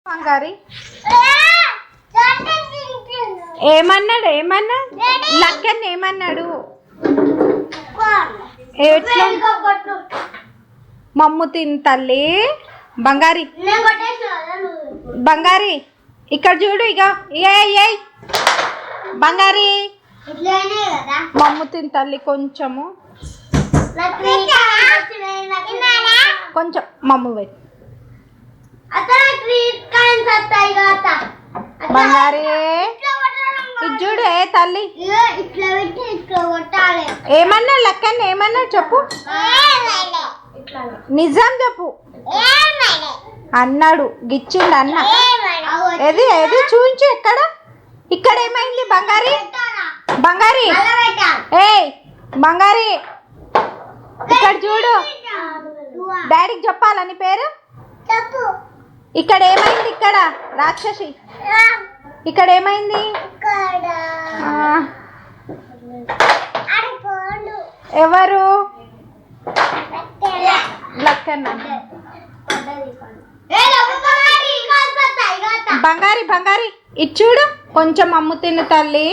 బంగారి ఏమన్నాడు లక్కన్ ఏమన్నాడు? ఎట్లా మమ్ము తిన్ తల్లి బంగారి బంగారి ఇక్కడ చూడు ఇక ఏ బంగారి మమ్ము తిన్ తల్లి కొంచెము కొంచెం మమ్ము పెట్టి బంగారి ఇది చూడు ఏ తల్లి ఏమన్నా లక్కన్ ఏమన్నా చెప్పు నిజం చెప్పు అన్నాడు గిచ్చిండు అన్న ఏది ఏది చూపించు ఇక్కడ ఏమైంది బంగారి బంగారి ఏయ్ బంగారి ఇక్కడ చూడు డాడీకి చెప్పాలని పేరు ఇక్కడ ఏమైంది ఇక్కడ రాక్షసి ఇక్కడ ఏమైంది ఎవరు లక్కన్న బంగారి బంగారి ఇది చూడు కొంచెం అమ్ము తిను తల్లి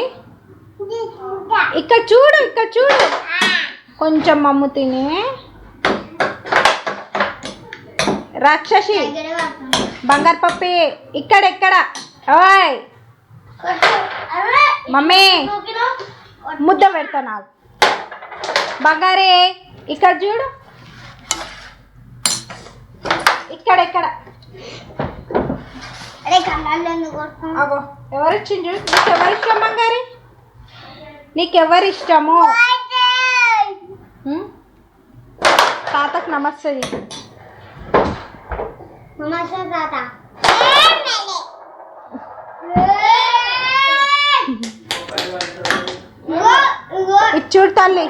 ఇక్కడ చూడు కొంచెం అమ్ము తిని రాక్షసి బంగారు పప్పి ఇక్కడ ఓయ్ మమ్మీ ముద్ద పెడతా నాకు బంగారే ఇక్కడ చూడు ఇక్కడ అగో ఎవరిచ్చిండు నీకెవరిష్టం బంగారి నీకెవరిష్టము తాతకు నమస్తే తాత ఇది చూడు తల్లి